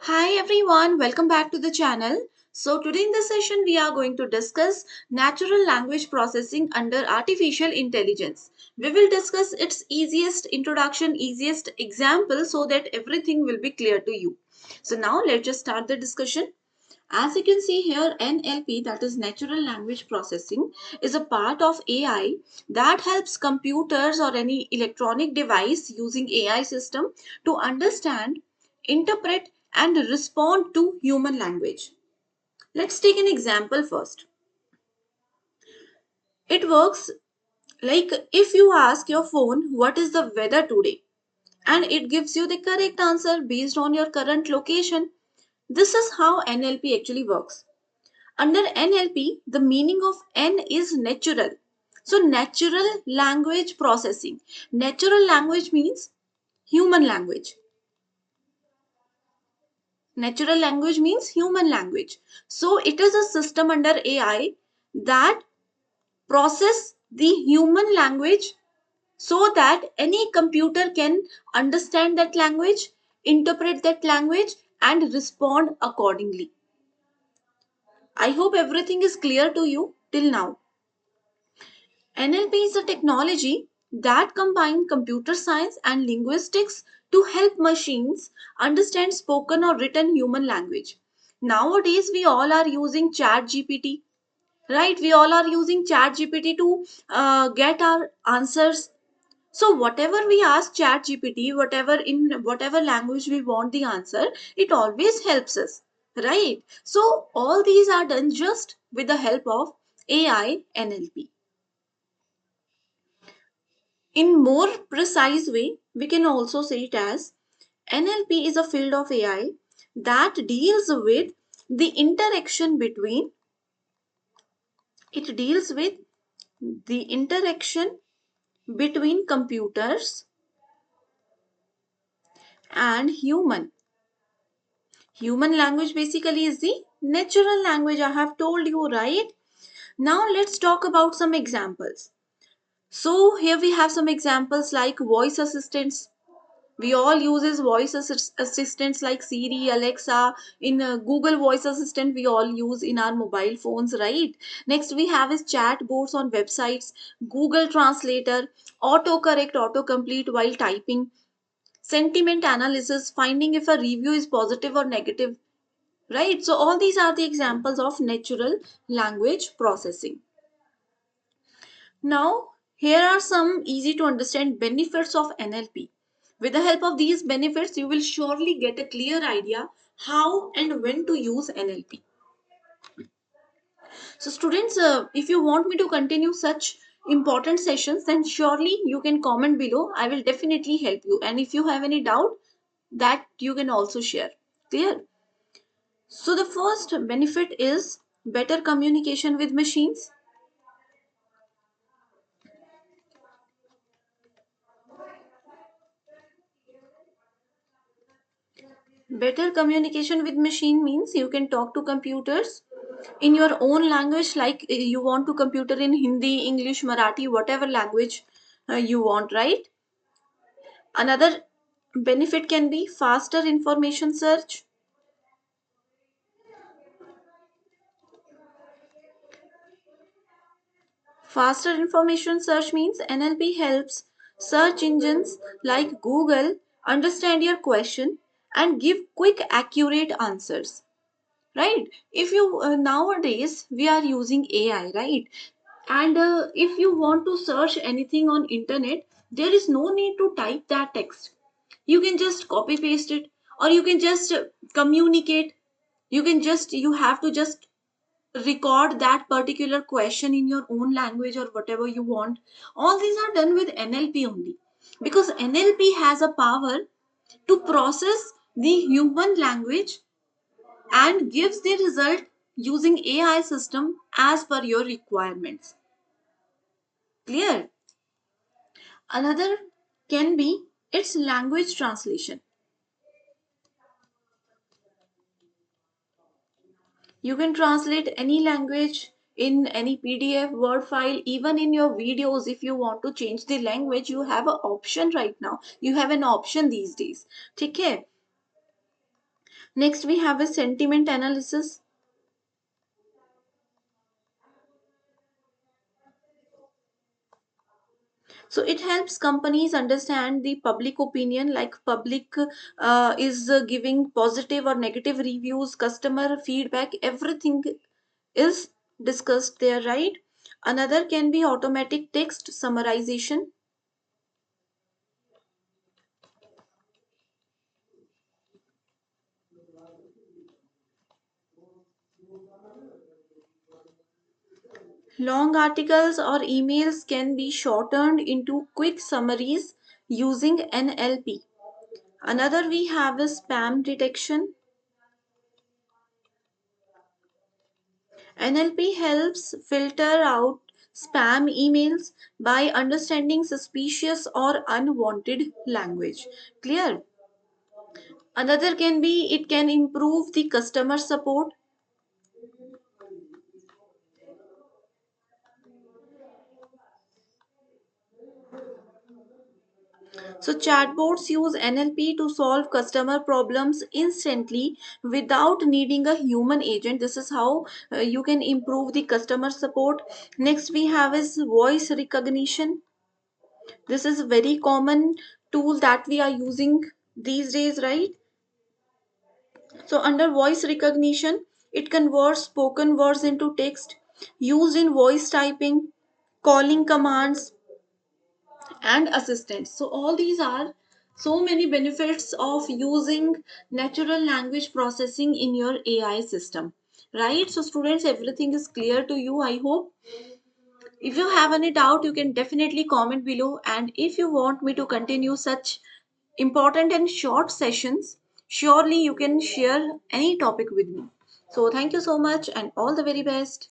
Hi everyone, welcome back to the channel. So today in this session we are going to discuss natural language processing under artificial intelligence. We will discuss its easiest introduction, easiest example so that everything will be clear to you. So now let's just start the discussion. As you can see here, NLP, that is natural language processing, is a part of AI that helps computers or any electronic device using AI system to understand, interpret, and respond to human language. Let's take an example first. It works like if you ask your phone, what is the weather today? And it gives you the correct answer based on your current location. This is how NLP actually works. Under NLP, the meaning of N is natural. So, natural language processing. Natural language means human language. Natural language means human language. So, it is a system under AI that process the human language so that any computer can understand that language, interpret that language, and respond accordingly. I hope everything is clear to you till now. NLP is a technology that combines computer science and linguistics to help machines understand spoken or written human language. Nowadays, we all are using Chat GPT, right? We all are using Chat GPT to get our answers. So whatever we ask Chat GPT, whatever language we want the answer, it always helps us, right? So all these are done just with the help of AI NLP. In more precise way, we can also say it as NLP is a field of AI that deals with the interaction between it deals with the interaction between computers and human language basically is the natural language. I have told you, right? Now let's talk about some examples. So here we have some examples like voice assistants. We all uses voice assistants like Siri, Alexa. In Google voice assistant we all use in our mobile phones, right? Next we have is chat boards on websites, Google translator, autocorrect, autocomplete while typing, sentiment analysis, finding if a review is positive or negative, right? So all these are the examples of natural language processing. Now, here are some easy to understand benefits of NLP. With the help of these benefits, you will surely get a clear idea how and when to use NLP. So students, if you want me to continue such important sessions, then surely you can comment below. I will definitely help you. And if you have any doubt, that you can also share. Clear? So the first benefit is better communication with machines. Better communication with machine means you can talk to computers in your own language, like you want to computer in Hindi, English, Marathi, whatever language you want, right? Another benefit can be faster information search. Faster information search means NLP helps search engines like Google understand your question and give quick, accurate answers, right? If you nowadays we are using AI, right? And if you want to search anything on internet, there is no need to type that text. You can just copy paste it, or you can just communicate. You have to just record that particular question in your own language or whatever you want. All these are done with NLP only, because NLP has a power to process the human language and gives the result using AI system as per your requirements. Clear? Another can be its language translation. You can translate any language in any PDF, Word file, even in your videos. If you want to change the language, you have an option right now. You have an option these days. Okay. Next we have a sentiment analysis. So it helps companies understand the public opinion, like public is giving positive or negative reviews, customer feedback, everything is discussed there, right? Another can be automatic text summarization. Long articles or emails can be shortened into quick summaries using NLP. Another we have is spam detection. NLP helps filter out spam emails by understanding suspicious or unwanted language. Clear? Another can be it can improve the customer support. So chatbots use NLP to solve customer problems instantly without needing a human agent. This is how you can improve the customer support. Next we have is voice recognition. This is a very common tool that we are using these days, right? So under voice recognition, it converts spoken words into text, used in voice typing, calling commands, and assistants. So all these are so many benefits of using natural language processing in your AI system. Right? So students, everything is clear to you, I hope. If you have any doubt, you can definitely comment below. And if you want me to continue such important and short sessions, surely you can share any topic with me. So thank you so much and all the very best.